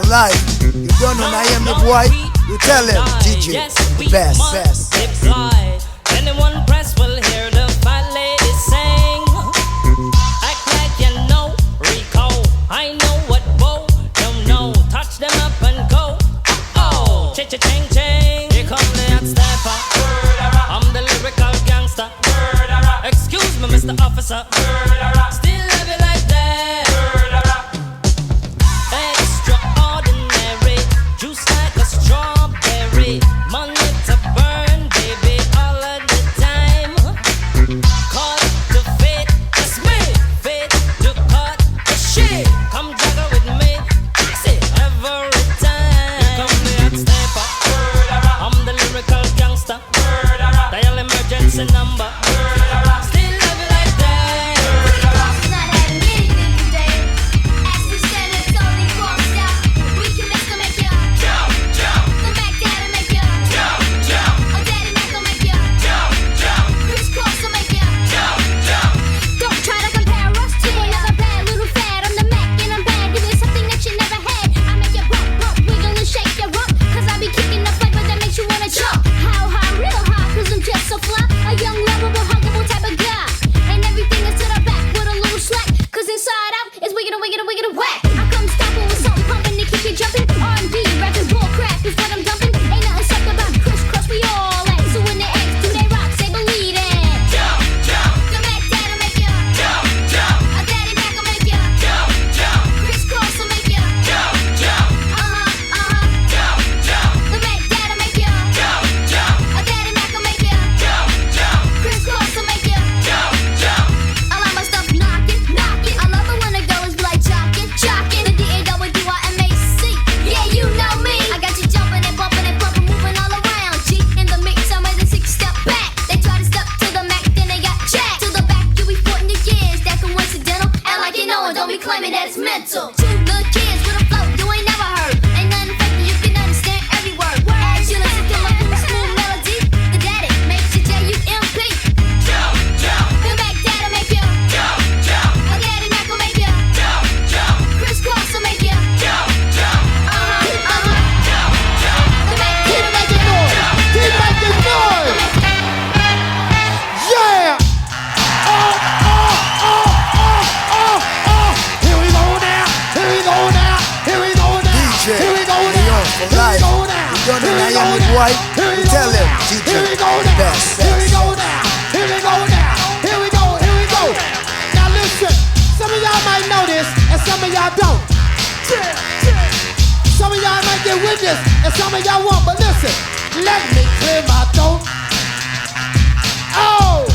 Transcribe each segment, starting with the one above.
for life. You don't know I am the boy. You tell him, DJ, the best. Anyone press will hear the fat lady sing. Act like you know Rico. I know what Bo don't know. Touch them up and go. Oh, ching ching. Here come the hot stepper. I'm the lyrical gangster. Excuse me, Mr. Officer. Still love you like that. Extraordinary, juice like a strawberry. Money to burn, baby, all of the time. Cut the fit, it's me. Fit to cut the shit. Come juggle with me, see every time. Here come the hot stepper. I'm the lyrical gangster. Dial emergency number. Still love you like that. Not having anything today. As we stand up, slowly crossed out. We can make you jump. Come back, daddy, make you jump. Oh, daddy, Mac will make you jump. Crisscross will make you jump. Don't try to compare us to another bad little fad. I'm the Mac and I'm bad. Give me something that you never had. I make you bump, wiggle and shake your rump. Cause I be kicking the flavor that makes you wanna jump. How high, real high, cause I'm just so fly. A young, lovable, huggable type of guy. And everything is to the back with a little slack. Cause inside out is wicked and whack. I come stopping with something pumping to keep you jumping. R&B, rapping, bull crap is what I'm dumping. Ain't nothing suck about crisscross, we all at. So when the eggs do they rock, say believe it. Jump. Come back, dad'll make you jump. A daddy Mac will make you jump. Crisscross will make you jump. Come back, dad'll make you jump. A daddy Mac will make you jump. Crisscross will make you jump. I like my stuff knocking. I love it when the girls be like jocking. The D-A-W-D-Y-M-A-C. Yeah, you know me. I got you jumping and bumping and pumping, moving all around. G in the mix, I'm ready to 6-step back. They try to step to the Mac, then they got jacked. To the back, you be putting your years. That coincidental. Act like you know it, don't be claiming that it's mental. Two good kids with a flow you ain't never heard. Ain't nothing fake, you can understand every word. As you listen to my cool, smooth melody, the daddy makes you J-U-M-P. Come back, dad'll make you a daddy Mac will make you crisscross will make you Come back, dad'll make you Keep making noise. Yeah. Oh. Here we go now. DJ, Leon for life. You don't know I am the boy. You tell him, DJ, the best. Here we go now. Now listen, some of y'all might know this and some of y'all don't. Some of y'all might get with this and some of y'all won't, but listen, let me clear my throat. Oh,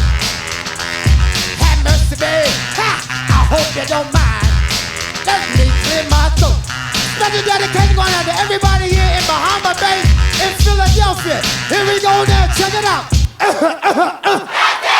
have mercy, babe. Ha! I hope you don't mind. Let me clear my throat. Special dedication going out to everybody here in Bahama Bay, in Philadelphia. Here we go now, check it out.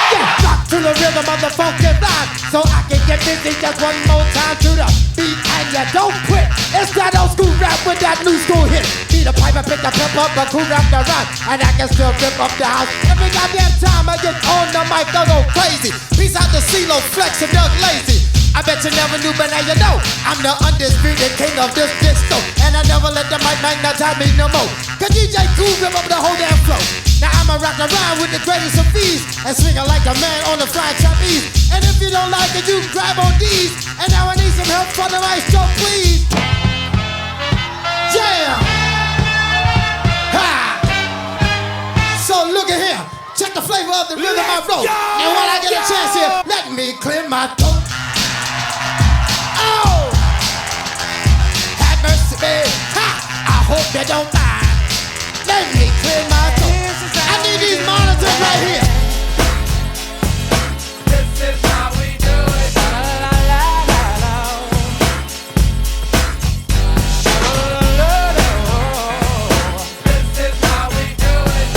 Yeah, rock to the rhythm of the funky rhyme, so I can get busy just one more time to the beat, and you don't quit. It's that old school rap with that new school hit. Beat a pipe and pick the pep up, a cool rap the rhyme, and I can still rip up the house. Every goddamn time I get on the mic, I go crazy. Peace out to CeeLo, Flex, and Doug Lazy. I bet you never knew, but now you know I'm the undisputed king of this disco, and I never let the mic magnetize me no more. Cause DJ Cool rip up the whole damn flow. Now I'ma rock around with the greatest of these and swing it like a man on the fried trapeze. And if you don't like it, you can grab on these. And now I need some help from the maestro, please. Jam! Ha! So look at here. Check the flavor of the rhythm I wrote. And when I get a chance here, let me clear my throat. Oh! Have mercy, babe. Ha! I hope you don't mind. Let me clear my throat. I need these monitors right here. This is how we do it. This is how we do it.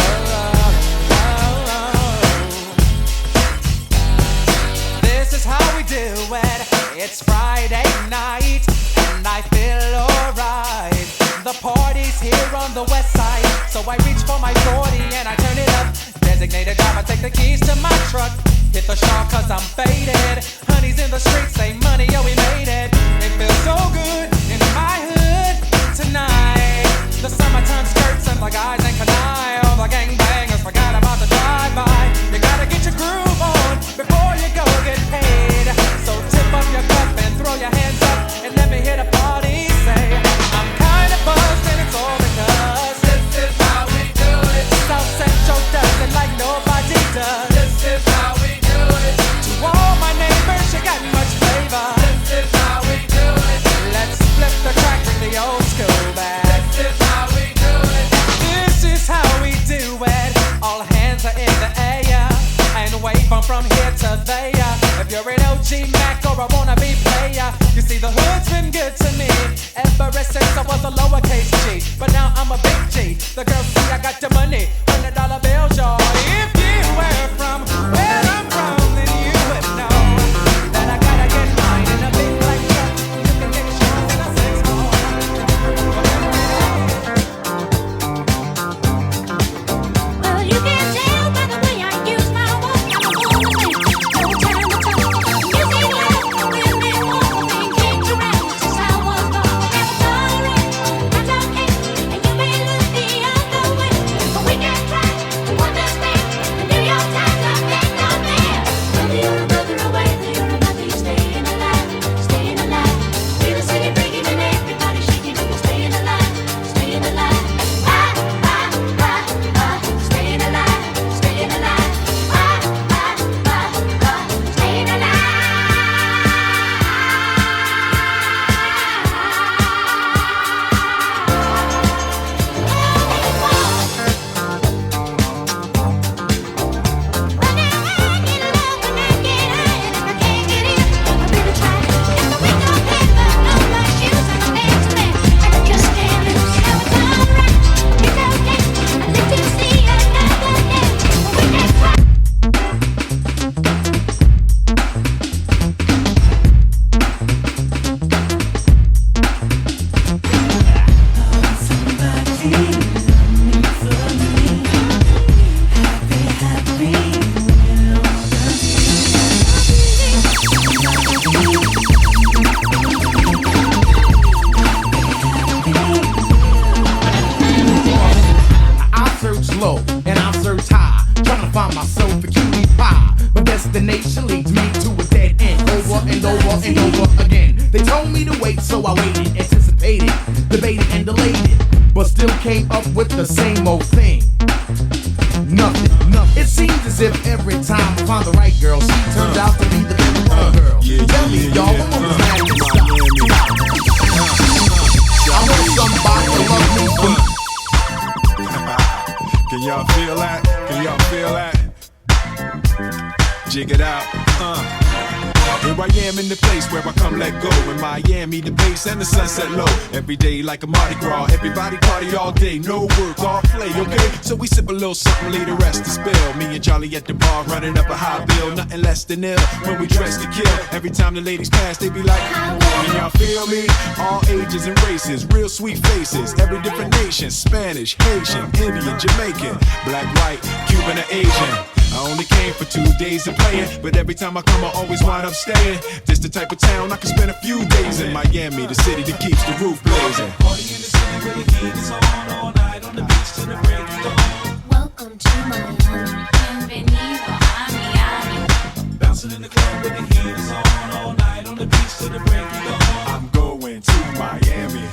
This is how we do it. It's Friday night and I feel alright. The party's here on the west side, so I reach for my 40 and I turn it up. Designated driver, take the keys to my truck. Hit the shop cause I'm faded. Honey's in the streets, say money, yo we made it. It feels so good in my hood tonight. The summertime skirts and the guys ain't canine. All the gangbangers forgot about the drive-by. You gotta get your groove on before you go get paid. So tip up your cup and throw your hands up and let me hit a party. Say, I'm kinda buzzed and it's all because this is how we do it. South Central does it like nobody does. This is how we do it. To all my neighbors, you got much flavor. This is how we do it. Let's flip the track, bring the old school back. This is how we do it. This is how we do it. All hands are in the air and wave from here to there. If you're an OG Mac or a wannabe player, you see the hood's been good to me ever since I was a lowercase G. But now I'm a big G. The girls see I got the money, $100 bills, y'all. If you were from where I'm from, then you would know that I gotta get mine in a big black truck. You can get yours in a 6-4. Well, you can tell by the way I use my walk. I'm a woman, no time to talk. You can laugh when they walk and kick around since I was born. I'm sorry, I don't hate, and you may look the other way, but we can try to understand. The New York Times are big on there. Whether you're a brother away, whether you're a mother, you're staying alive, staying alive. Feel the city breaking and everybody shaking, and we're staying alive, staying alive. Staying alive, staying alive. Staying alive. I search low and I search high, trying to find myself a cutie pie. My destination leads me to a dead end, over and over and over again. They told me to wait, so I waited, anticipated, debated and delayed it, but still came up with the same old thing. Nothing. It seems as if every time I find the right girl, she turns out to be the wrong girl. Tell me, y'all, when was mad to stop? I want somebody to love me for. Can y'all feel that? Can y'all feel that? Jig it out. Here I am in the place where I come let go. In Miami, the bass and the sunset low. Every day like a Mardi Gras. Everybody party all day. No work, all play, okay? So we sip a little something, leave the rest to spill. Me and Charlie at the bar running up a high bill. Nothing less than ill when we dress to kill. Every time the ladies pass, they be like, can y'all feel me? All ages and races, real sweet faces. Every different nation, Spanish, Haitian, Indian, Jamaican, black, white, Cuban, or Asian. I only came for 2 days of playing, but every time I come I always wind up staying. This the type of town I can spend a few days in. Miami, the city that keeps the roof blazing. Party in the city where the heat is on all night on the beach till the break of dawn. Welcome to Miami. Bienvenido a Miami. Bouncing in the club where the heat is on all night on the beach till the break of dawn. I'm going to Miami.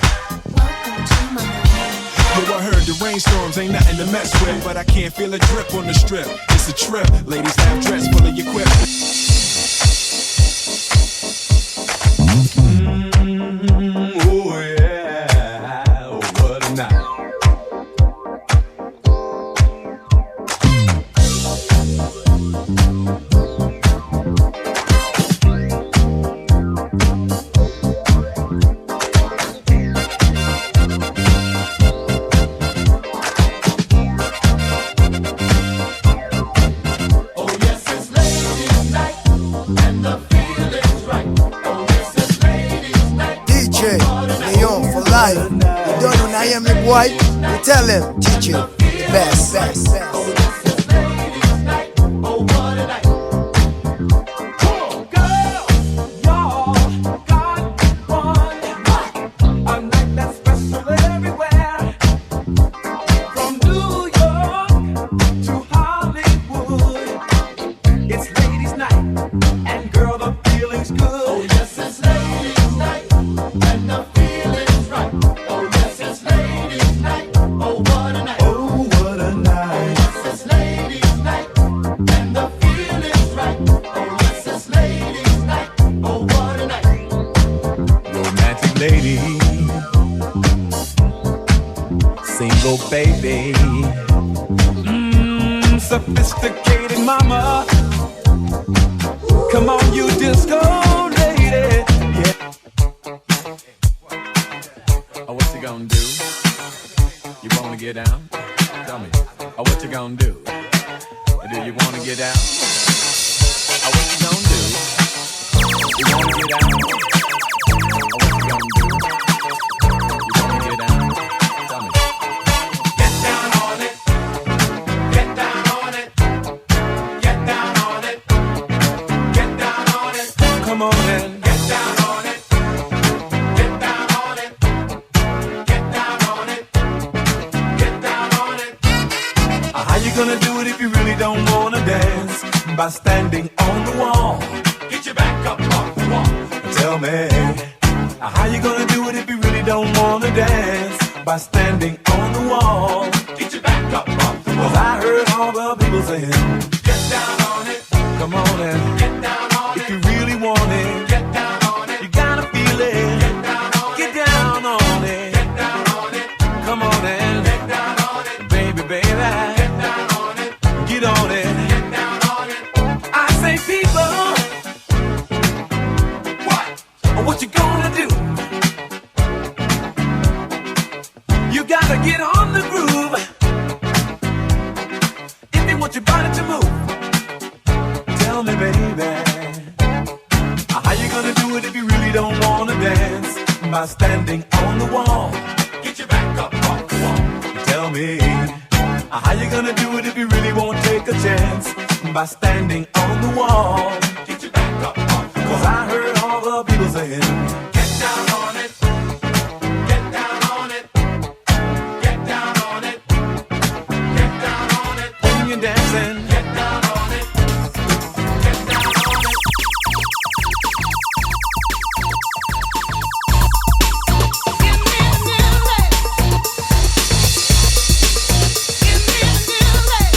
Welcome to Miami. Yo, I heard the rainstorms ain't nothing to mess with, but I can't feel a drip on the strip. It's a trip, ladies have dress full of your quip. Oh yeah, oh, what a night. You don't know Miami boy? You tell him, teach him, best. Y'all got one. A night that's special. sophisticated mama. Come on, you disco lady. Yeah. Oh, what you gonna do? You wanna get down? Tell me. Oh, what you gonna do? Do you wanna get down? Oh, what you gonna do? You wanna get down? Oh, what you gonna do? You wanna get down? Tell me. Get down on it. Get down on it. Get down on it. Get down on it. Come on in. Get down on it. Get down on it. Get down on it. Get down on it. How you gonna do it if you really don't wanna dance? By standing on the wall. Get your back up off the wall. Tell me, how you gonna do it if you really don't wanna dance? By standing on the wall. Get your back up off the wall. 'Cause I heard all the people saying, get down on it. Come on and get down on it. If you really want it, get down on it. You gotta feel it. Get down on it. Get down on it. Get down on it. Come on and get down on it. Baby, baby. Get down on it. Get on it. Get down on it. I say people, what you gonna do? You gotta get on the groove if you want your body to move. Tell me, baby, how you gonna do it if you really don't wanna dance? By standing on the wall. Get your back up off the wall. Tell me, how you gonna do it if you really won't take a chance? By standing on the wall. Get your back up off the wall. 'Cause I heard all the people saying, get down on it. Get down on it. Get down on it. Get down on it. When you're dancing, get down on it. Get down on it. Give me a music. Give me a music.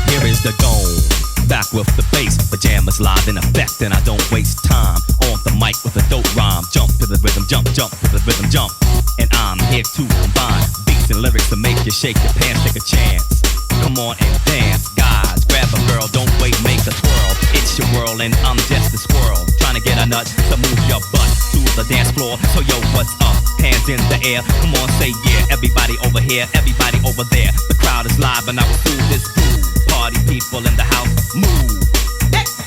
Here is the dome, back with the bass, pajamas live in effect, and I don't waste time on the mic with a dope rhyme. Jump to the rhythm, jump, jump to the rhythm, jump. And I'm here to combine beats and lyrics to make you shake your pants, take a chance. Come on and dance, guys, grab a girl, don't wait, make a twirl. It's your world and I'm just a squirrel, trying to get a nut to move your butt to the dance floor. So yo, what's up? Hands in the air, come on, say yeah. Everybody over here, everybody over there. The crowd is live and I will do this groove. Party people in the house, move. Groove. Everybody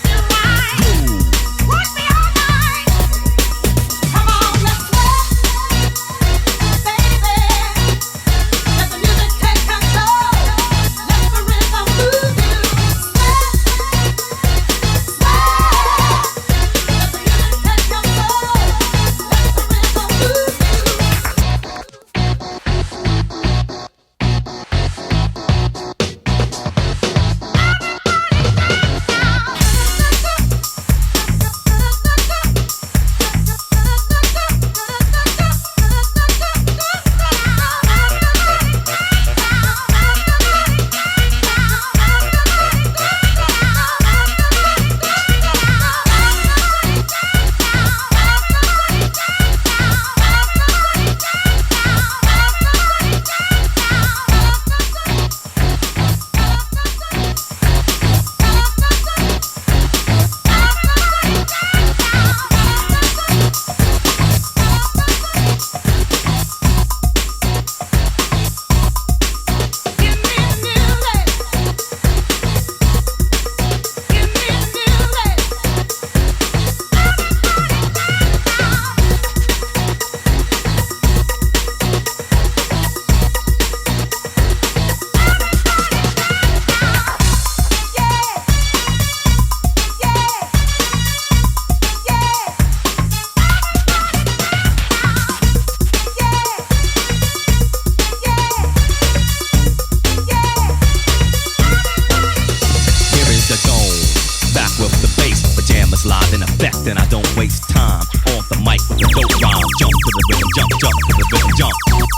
is live in effect and I don't waste time. On the mic with a dope rhyme. Jump to the rhythm, jump to the rhythm, jump.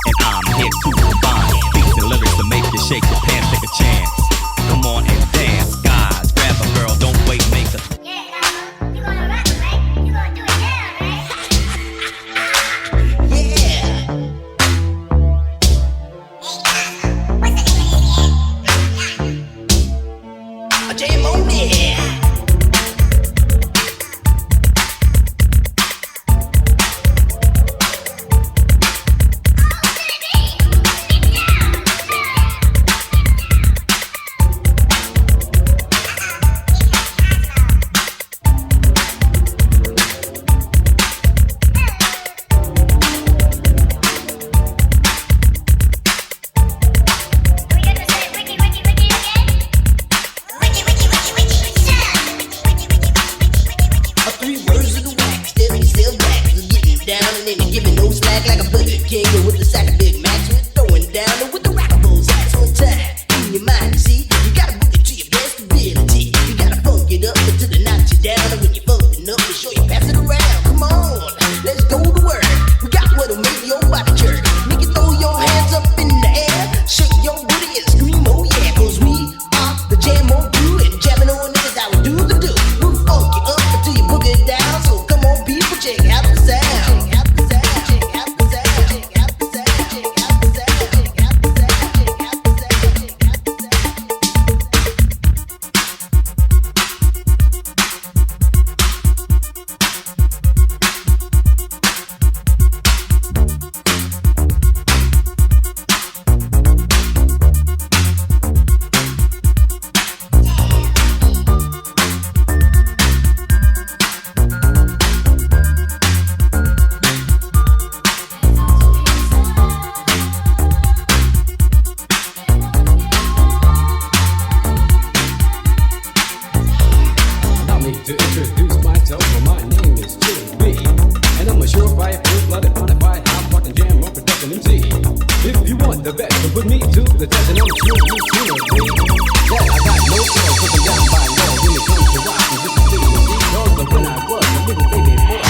And I'm here to combine beats and lyrics to make you shake your pants, take a chance. Come on and dance, guys. Grab a girl, don't wait, make a You gonna rock, right? You gonna do it now, right? Jam on it. We got to say Ricky, Ricky, Ricky again. Ricky, Ricky, Ricky, Ricky, Three words of the wax, stepping yourself back. Getting down and then giving no slack like a Burger King with the sack of Big Macs. We're throwing down and with the rockables ass on time. In your mind, you see, you gotta book it to your best ability. You gotta funk it up until it knocks you down. And when you're bumping up, make sure you pass it around. Come on, let's go to work. We got what'll make your body jerk. Make you throw your hands up in the air, shake your booty and scream, oh yeah. 'Cause we are the Jam on crew and jamming on it is how we do the do. We'll funk you up until you book it down. So come on, people, check out the sound. Check out the sound. Check out the sound. Check out the sound. Check out the sound. Check out the sound. Check out the sound. Check out the sound. Allow me to introduce myself, for my name is Chili B. And I'm a surefire, full-blooded, bonafide, hot-fucking jam on production MC. If you want the best, so put me to the test, and I'm sure you soon agree that I got no choice looking down by law when it comes to rocking this particular beat. Because of when I was a little baby boy.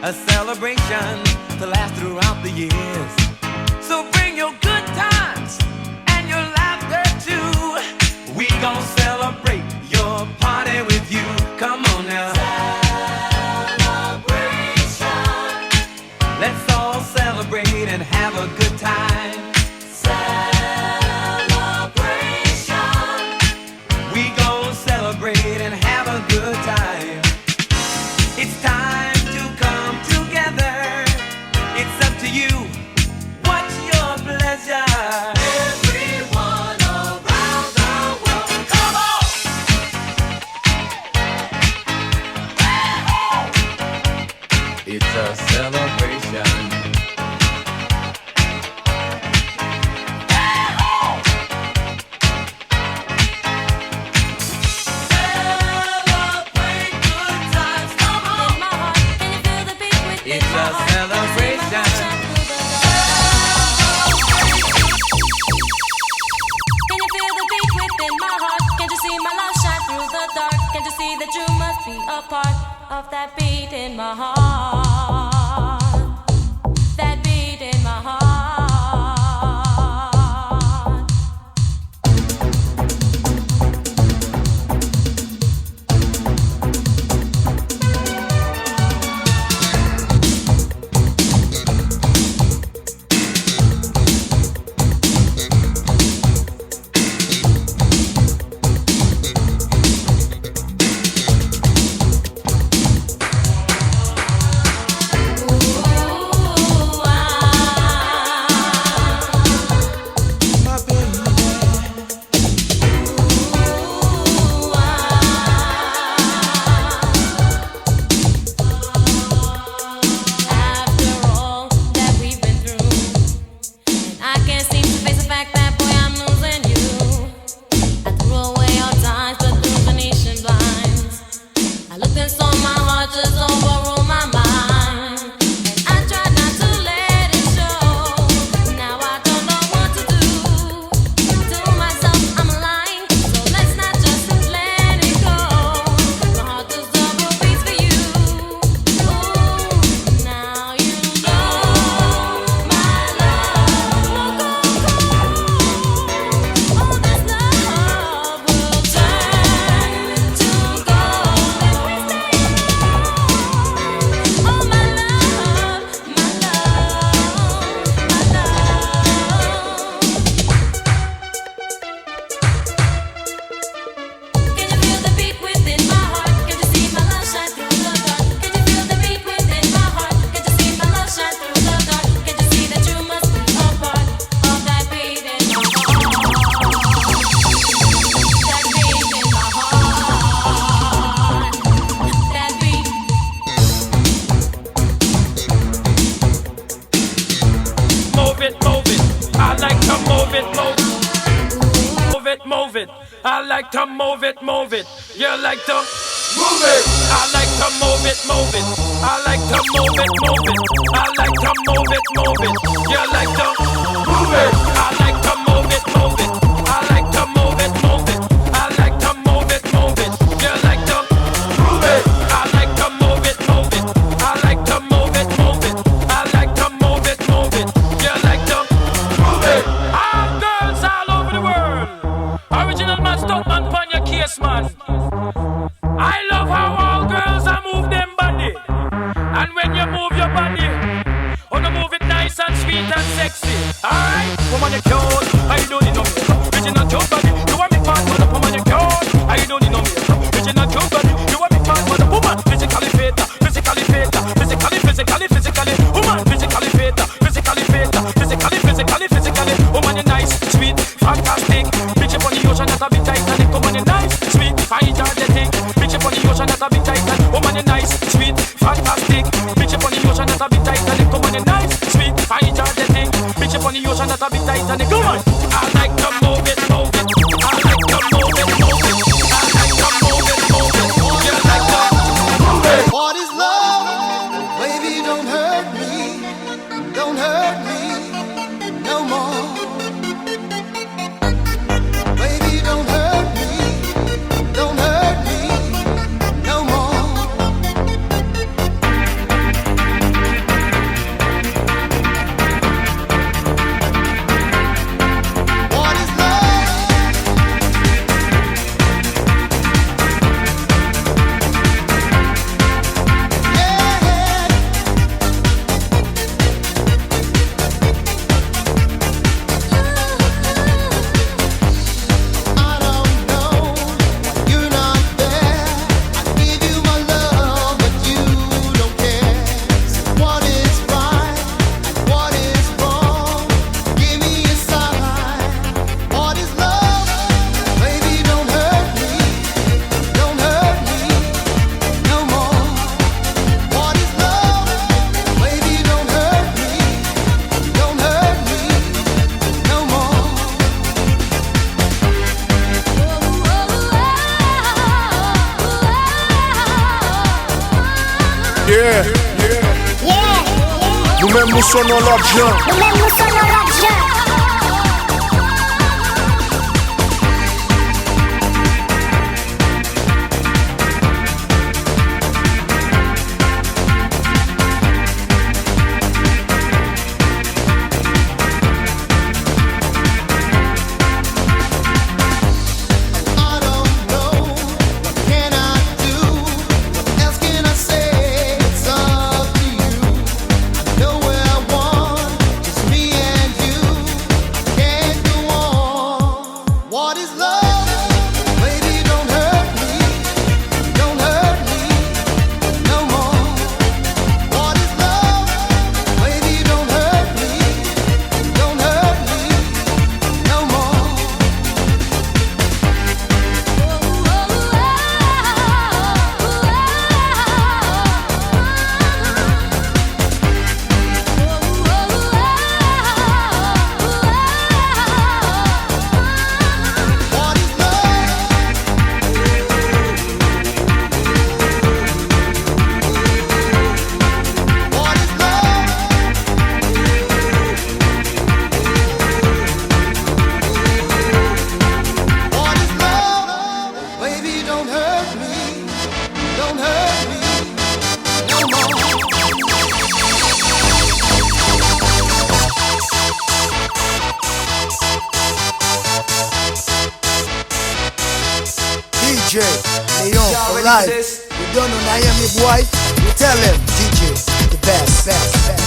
a celebration to last throughout the years. So bring your good times and your laughter too. We gon' celebrate your party with you. Come on now. Celebration. Let's all celebrate and have a good time. Celebration. We gon' celebrate and have a good time. It's time to come together. It's up to you. What's your pleasure? Everyone around the world, come on! It's a celebration. Celebrate good times, come on! It's a celebration. Can you feel the beat within my heart? Can't you see my love shine through the dark? Can't you see that you must be a part of that beat in my heart? That beat in my heart. I like to move it, move it. You like to move it. I like to move it, move it. I like to move it, move it. I like to move it, move it. You like to move it. I like to move it, move it. I like to move it, move it. I like to move it, move it. You like to move it. I like to move it, move it. I like to move it, move it. I like to move it, move it. You like to move it. All girls all over the world. Original man, stunt man, pon your case, man. I love how all girls are move them body. And when you move your body, wanna move it nice and sweet and sexy. Alright, woman you cute, I don't need no makeup. Original cute body, you want me fast, but woman you cute, I don't need no makeup. Original cute body, you want me fast, but woman physically fit, physically fit, physically, woman physically fit, physically fit, physically, woman you nice, sweet, fantastic. Bitch up on the ocean that a bit Titanic, woman you nice, sweet, fine, energetic. Bitch up on the ocean that a bit Titanic, woman you nice, sweet, fantastic. Bitch up on the ocean that a bit Titanic, woman you nice, sweet, fine, energetic. Bitch up on the ocean that a bit Titanic, woman. I like to move it, move it. I like to move it, move it. I like to move it, move it. You like to move it. What is love? Baby, don't hurt me. Don't hurt me no more. Baby, don't hurt me. Don't hurt me no more. Yeah, nous-mêmes nous sommes dans l'argent. Nous-mêmes nous sommes dans l'argent. DJ, Leon for life. You don't know Miami boy? You tell him, DJ, the best, best, best.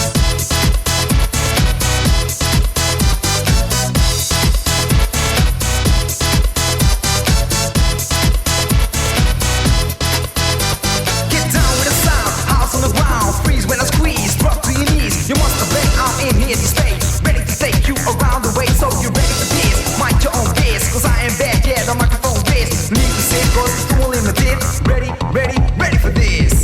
Get down with the sound, house on the ground, freeze when I squeeze, drop to your knees. You must have been out in here to stay, ready to take you around the way, so you're ready for this. Mind your own biz, cause I am back, yeah, the microphone is. Need to say, cause it's too limited. Ready, ready, ready for this.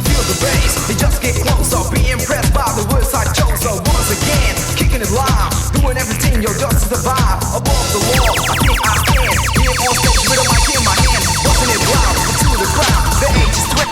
Feel the bass, you just get closer. Be impressed by the words I chose. So once again, kicking it live, doing everything, yo, just to survive. Above the wall, I think I stand. Here on stage with a mic in my hand, busting it loud to the crowd. The age is 20.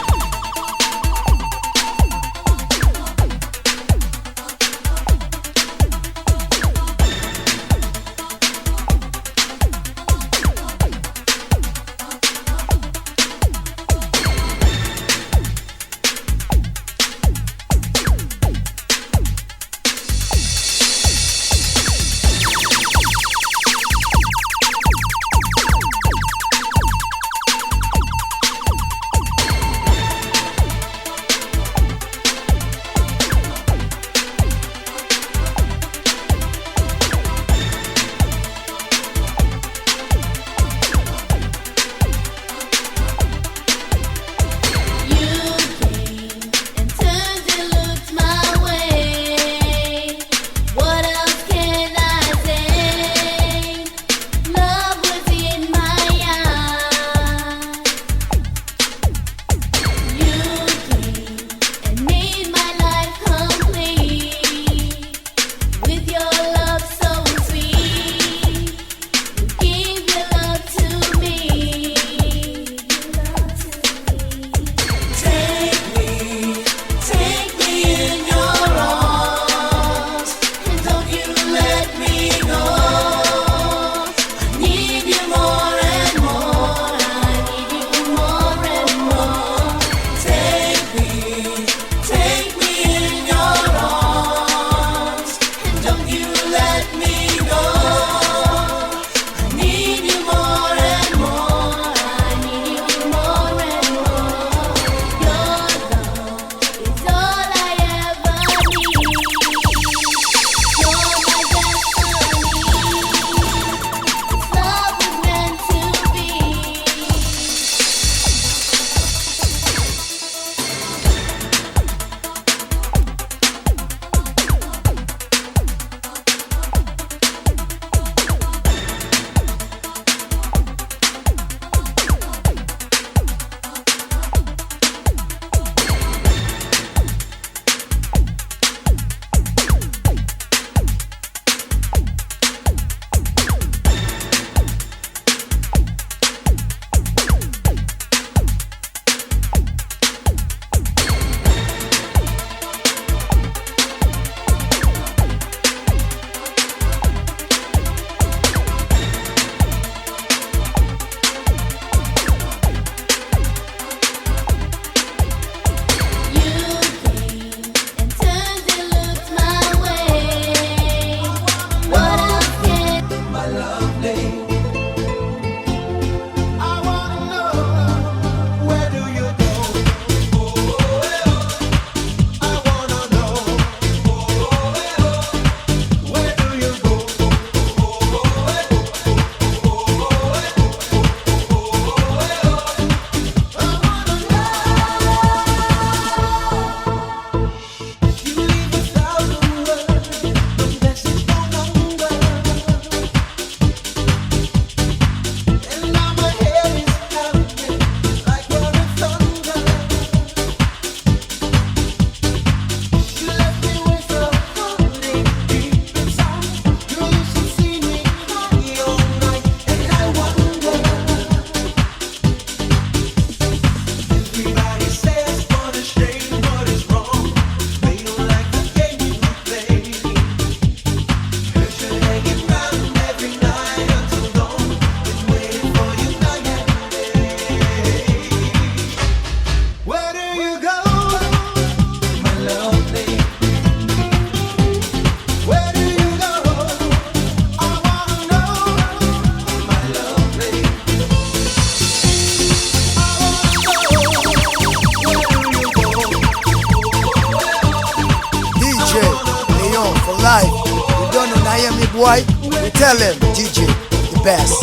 boy, we tell him, DJ, the best.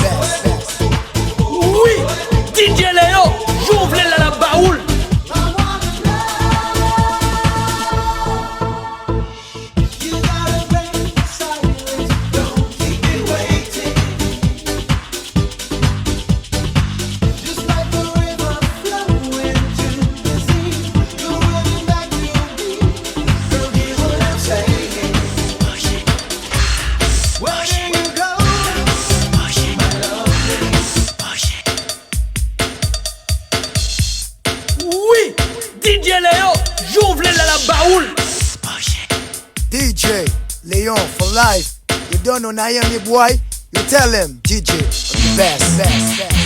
Oui, DJ Léo, j'ouvre la baoule. DJ Leon for life. You don't know Naomi boy, you tell him DJ the best.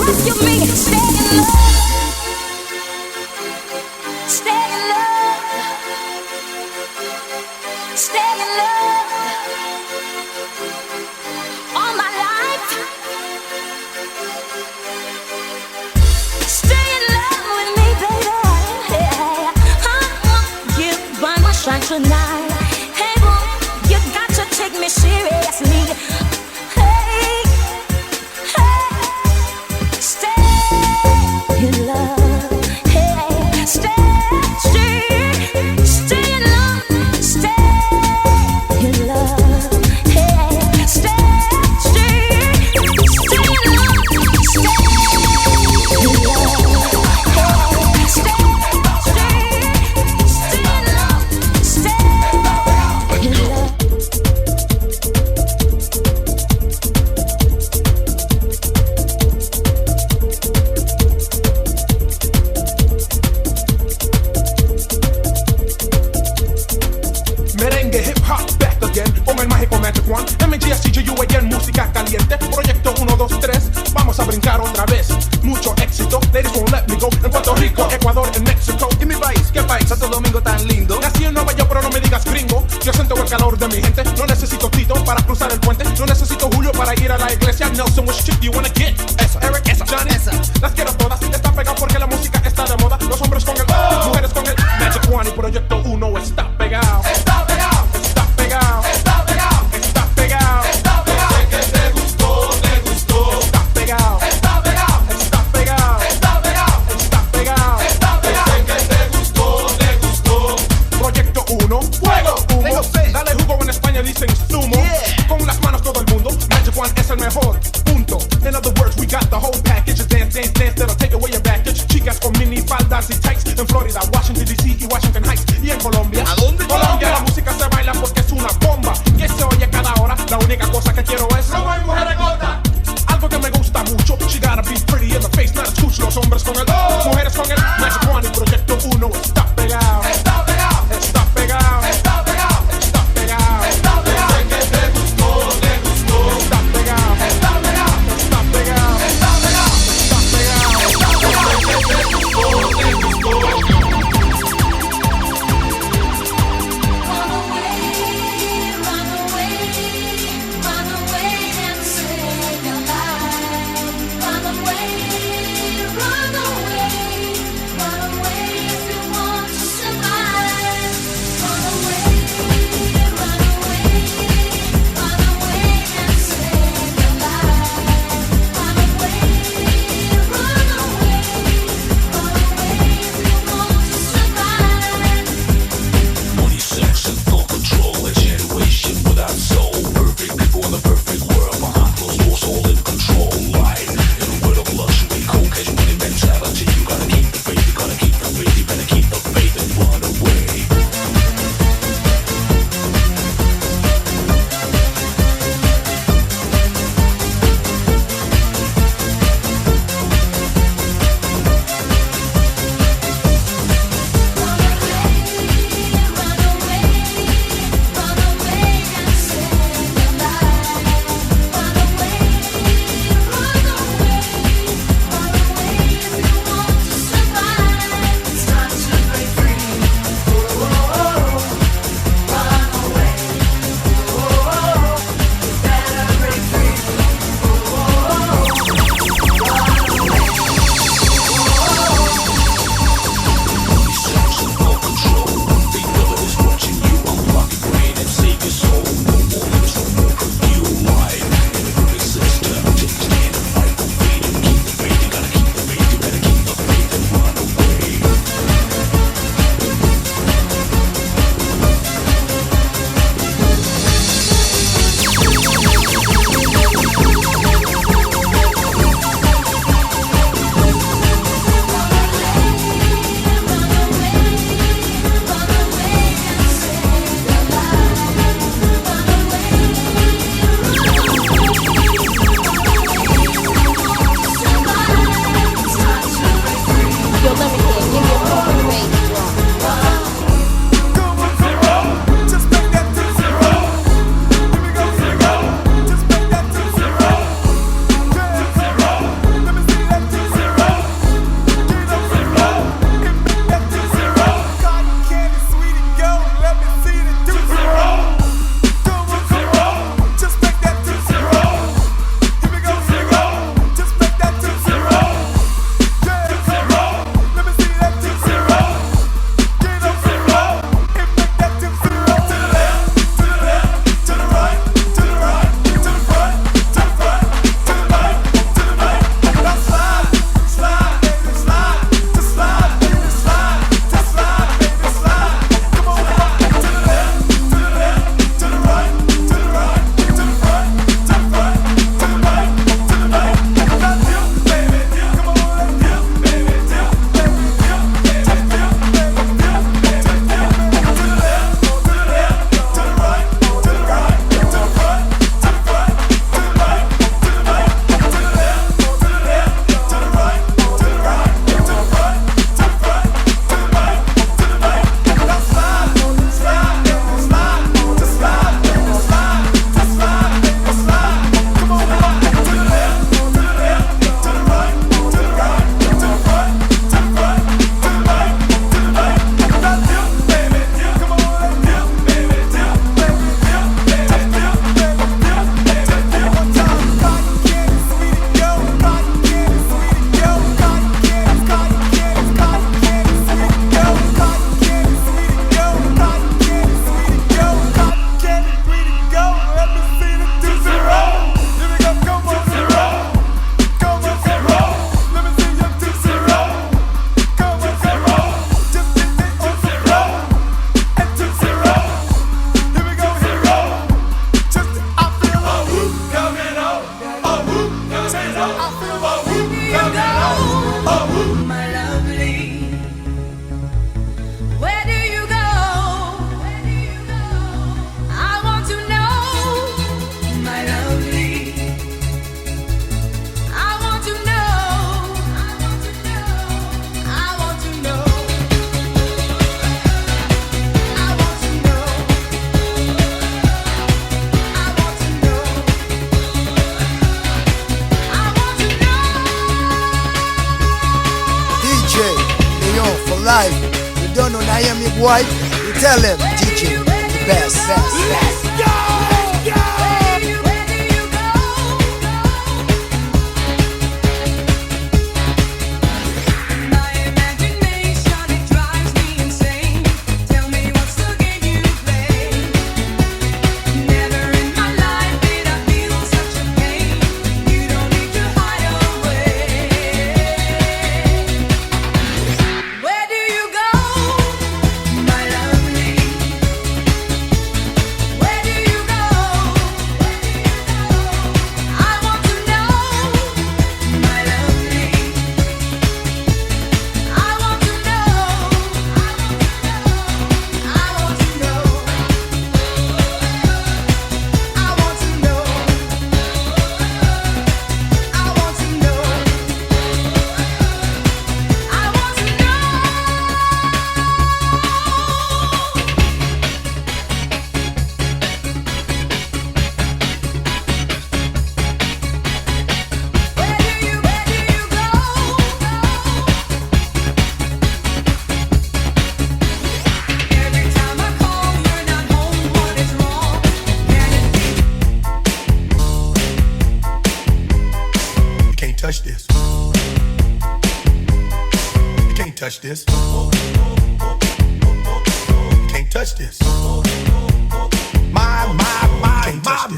rescue me. Stay in love. Stay in love. Stay in love. All my life. Stay in love with me, baby. Yeah. I want you by my side tonight. Hey, boy, you got to take me seriously. Hey, hey, stay in love. Hey, stay in love. Stay in love. Hey, stay in love. Stay in Merengue, hip hop, back again. Con el mágico Magic One. MGSTGUAN, música caliente. Proyecto 1, 2, 3. Vamos a brincar otra vez. Mucho éxito. Ladies won't let me go. En Puerto Rico, Ecuador, en México. ¿Y mi país? ¿Qué país? Santo Domingo tan lindo. Nací en Nueva York, pero no me digas gringo. Yo siento el calor de mi gente. No necesito Tito para cruzar el puente. No necesito Julio para ir a la iglesia. Nelson, which chick you wanna get? Esa, Eric, esa, Johnny, esa. Las quiero todas. Está pegado porque la música está de moda. Los hombres con el mujeres con el Magic One y Proyecto 1 está pegado. Está pegado. Está pegado. Está pegado. Está pegado. Está pegado. Sé que te gustó, te gustó. Está pegado. Está pegado. Está pegado. Está pegado. Está pegado. Está pegado. Sé que te gustó, te gustó. Proyecto 1, fuego, humo. Dale jugo, en España dicen zumo. Con las manos todo el mundo. Magic One es el mejor. Punto. In other words, we got the whole package. Just dance, dance, dance. That'll take away your baggage. Chicas con mini faldas y tights. En Florida, Washington DC y Washington Heights. Y en Colombia. ¿A dónde? Colombia, la música se baila porque es una bomba. Que se oye cada hora. La única cosa que quiero es robo y mujer gorda. Algo que me gusta mucho. She gotta be pretty in the face, not a scooch. Los hombres con el mujeres con el Magic One y Proyecto 1 está pegado. Está pegado. Está pegado. Está pegado. Está pegado. Está pegado. Sé que te gustó, te gustó. Está pegado. Está pegado. Está pegado. Está pegado. Está pegado. Está pegado. Sé que te gustó, te gustó. Run away, run away and save your life. Run away, run away, I am your boy. You tell him, DJ, the best. Let's go! Touch this. You can't touch this. You can't touch this. My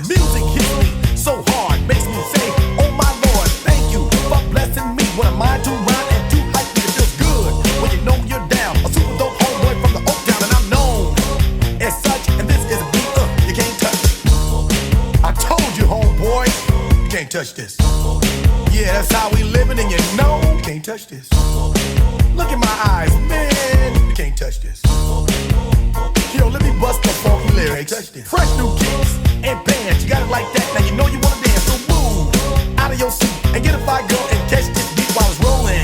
music hits me so hard, makes me say, oh my Lord, thank you for blessing me. What am I to rhyme and too hype? It feels good when you know you're down. A super dope homeboy from the Oak Town, and I'm known as such. And this is a beat you can't touch. I told you, homeboy, you can't touch this. Yeah, that's how we living, and you know you can't touch this. Look in my eyes, man, you can't touch this. Yo, let me bust the funky lyrics. Fresh new kicks and bands, you got it like that. Now you know you wanna dance, so move out of your seat and get a fire girl and catch this beat while it's rolling.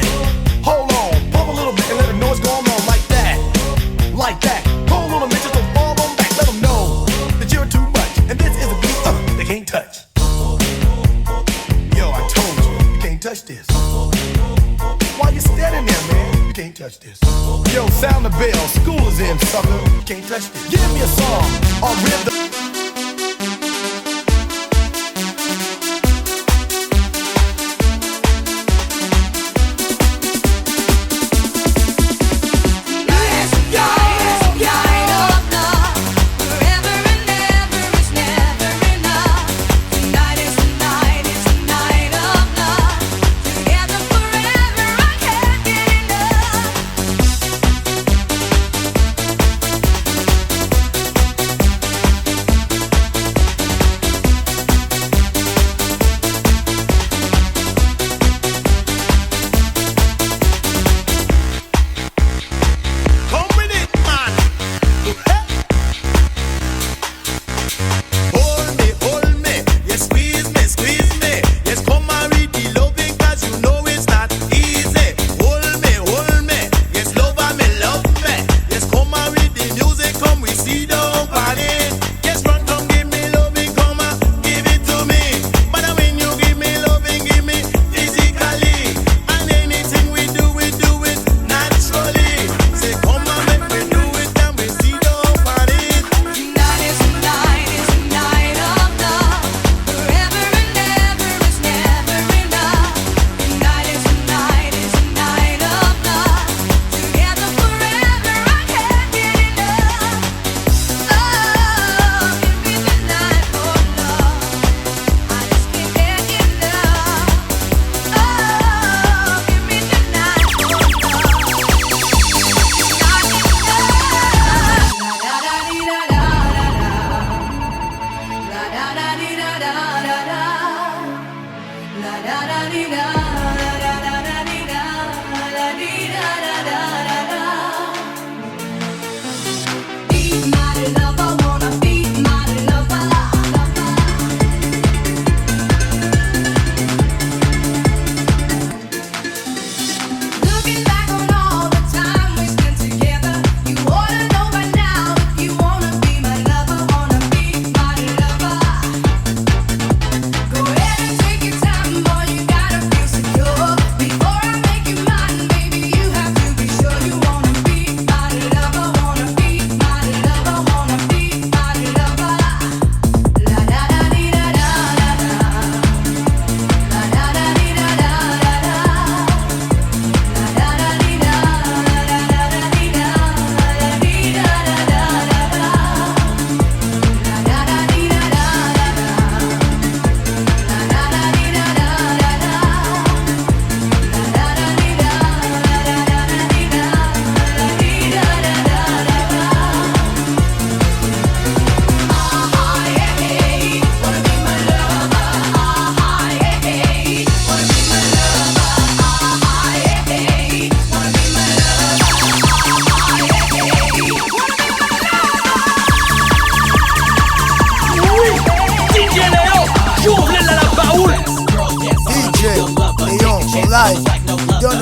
Hold on, pump a little bit and let them know what's going on like that. Like that. Hold on a minute, just don't fall on back. Let them know that you're too much, and this is a beat they can't touch. Touch this. Why you standing there, man? You can't touch this. Yo, sound the bell. School is in, sucker. You can't touch this. Give me a song or rhythm.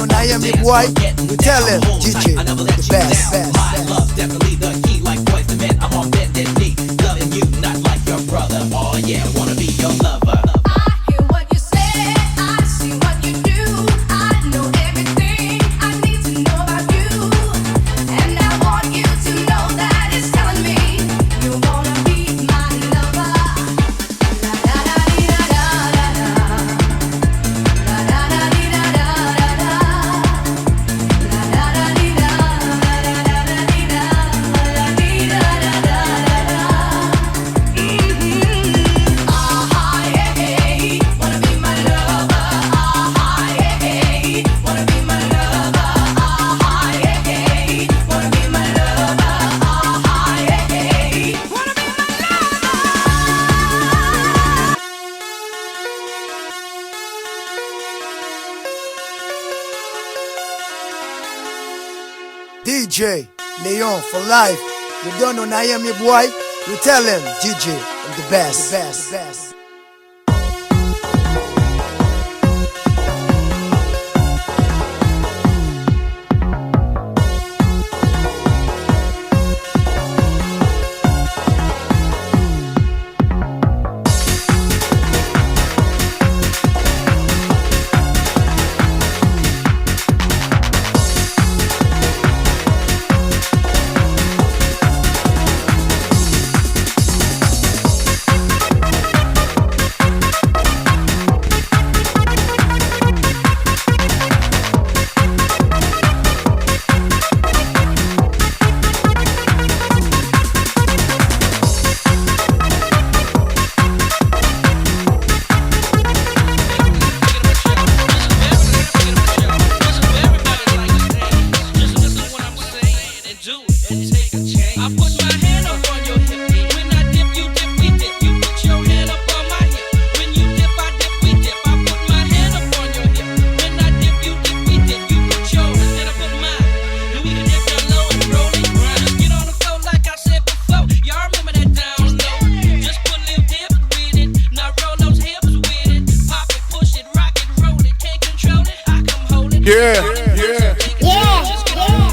on Miami boy, we tell him, DJ, the best. Love definitely the key, like Boys II Men. I'm on bended knee, loving you, not like your brother. Oh yeah, wanna be your lover. DJ Leon for life. You don't know Miami boy, you tell him, DJ, I'm the best.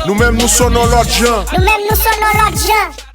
Nous-mêmes nous sonnons l'autre gens. Nous-mêmes nous sonnons l'autre gens.